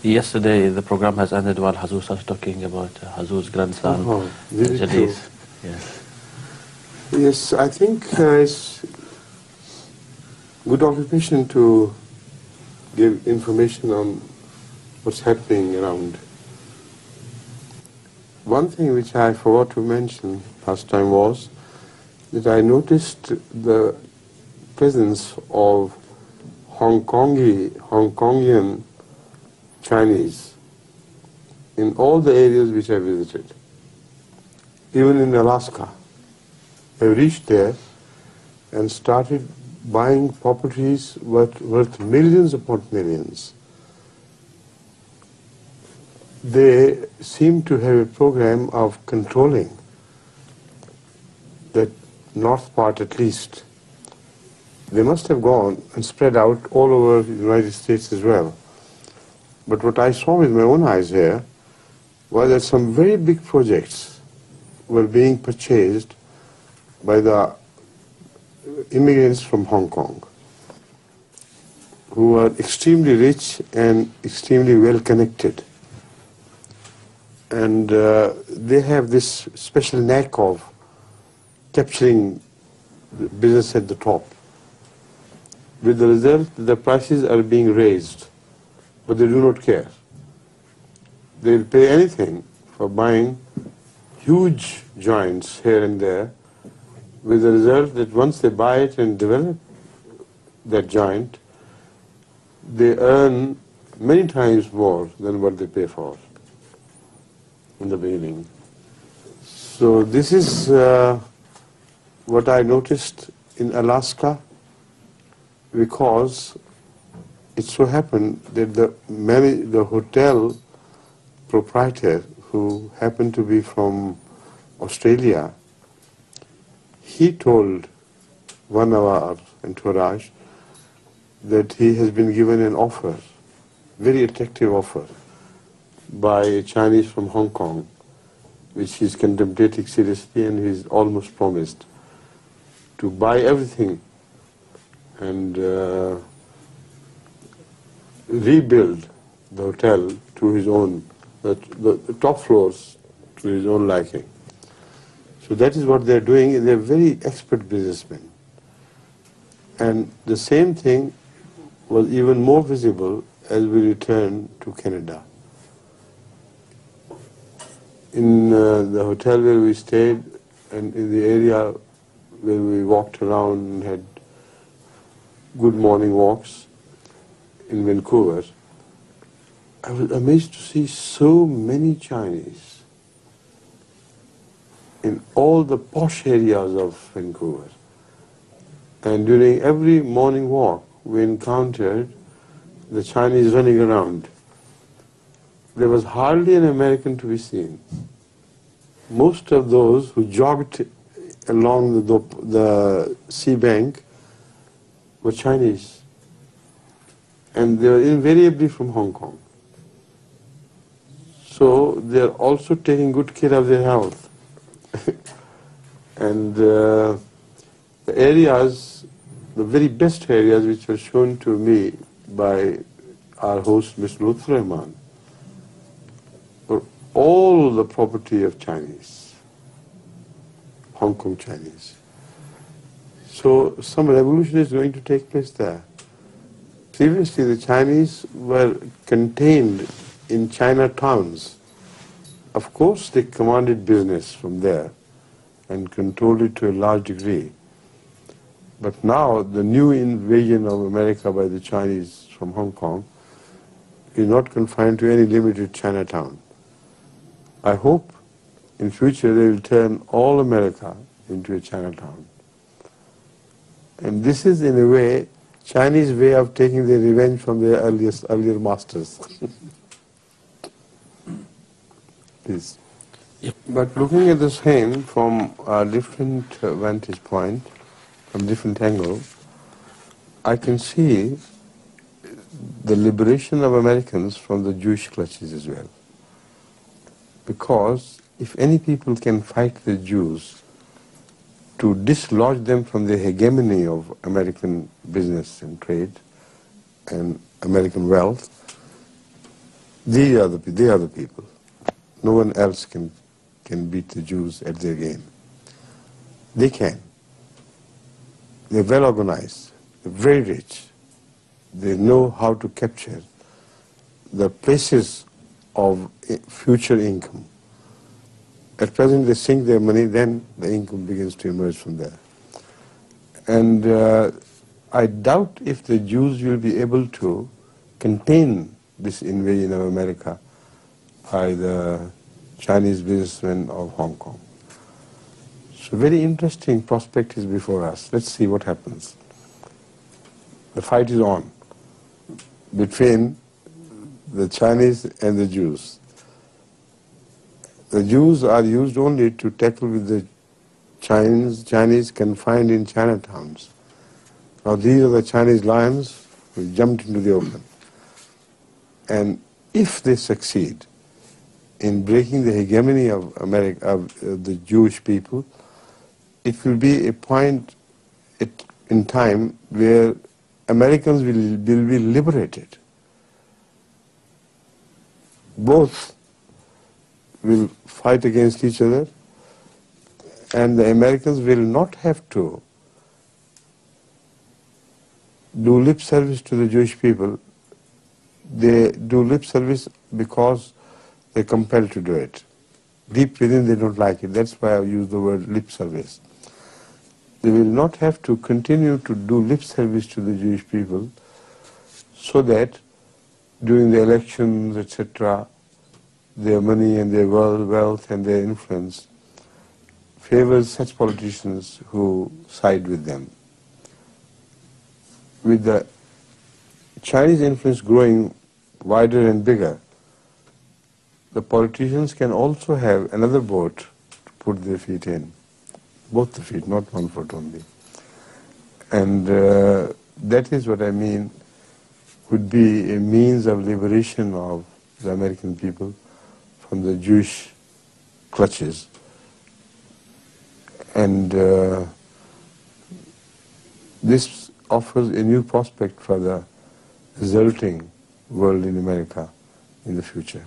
Yesterday, the program has ended while Hazur started talking about Hazur's grandson, Jadis. Yes. Yes, I think it's good occupation to give information on what's happening around. One thing which I forgot to mention last time was that I noticed the presence of Hong-Kongian Chinese in all the areas which I visited. Even in Alaska, I reached there and started buying properties worth millions upon millions. They seem to have a program of controlling that north part at least. They must have gone and spread out all over the United States as well. But what I saw with my own eyes here was that some very big projects were being purchased by the immigrants from Hong Kong, who are extremely rich and extremely well connected. And they have this special knack of capturing the business at the top. With the result, the prices are being raised, but they do not care. They will pay anything for buying huge joints here and there, with the result that once they buy it and develop that joint, they earn many times more than what they pay for in the beginning. So this is what I noticed in Alaska, because it so happened that the hotel proprietor, who happened to be from Australia, he told one of our entourage that he has been given an offer, very attractive offer, by a Chinese from Hong Kong, which he's contemplating seriously, and he's almost promised to buy everything and rebuild the hotel to his own, the top floors to his own liking. So that is what they're doing. They're very expert businessmen. And the same thing was even more visible as we returned to Canada. In the hotel where we stayed and in the area where we walked around and had good morning walks in Vancouver, I was amazed to see so many Chinese in all the posh areas of Vancouver. And during every morning walk, we encountered the Chinese running around. There was hardly an American to be seen. Most of those who jogged along the sea bank were Chinese. And they were invariably from Hong Kong. So they are also taking good care of their health. And the areas, the very best areas which were shown to me by our host, Mr. Lutfur, were all the property of Chinese, Hong Kong Chinese. So some revolution is going to take place there. Previously, the Chinese were contained in China towns. Of course, they commanded business from there and controlled it to a large degree. But now, the new invasion of America by the Chinese from Hong Kong is not confined to any limited Chinatown. I hope in future they will turn all America into a Chinatown. And this is, in a way, Chinese way of taking their revenge from their earlier masters. Please. Yep. But looking at the same from a different vantage point, from different angle, I can see the liberation of Americans from the Jewish clutches as well. Because if any people can fight the Jews to dislodge them from the hegemony of American business and trade and American wealth, They are the people. No one else can beat the Jews at their game. They can. They're well organized. They're very rich. They know how to capture the places of future income. At present they sink their money, then the income begins to emerge from there. And I doubt if the Jews will be able to contain this invasion of America by the Chinese businessmen of Hong Kong. So very interesting prospect is before us. Let's see what happens. The fight is on between the Chinese and the Jews. The Jews are used only to tackle with the Chinese confined in Chinatowns. Now these are the Chinese lions who jumped into the open. And if they succeed in breaking the hegemony of America, of the Jewish people, it will be a point in time where Americans will be liberated. Both will fight against each other, and the Americans will not have to do lip service to the Jewish people. They do lip service because they're compelled to do it. Deep within they don't like it. That's why I use the word lip service. They will not have to continue to do lip service to the Jewish people, so that during the elections, etc., their money and their wealth and their influence favors such politicians who side with them. With the Chinese influence growing wider and bigger, the politicians can also have another boat to put their feet in. Both the feet, not one foot only. And that is what I mean would be a means of liberation of the American people from the Jewish clutches. And this offers a new prospect for the resulting world in America in the future.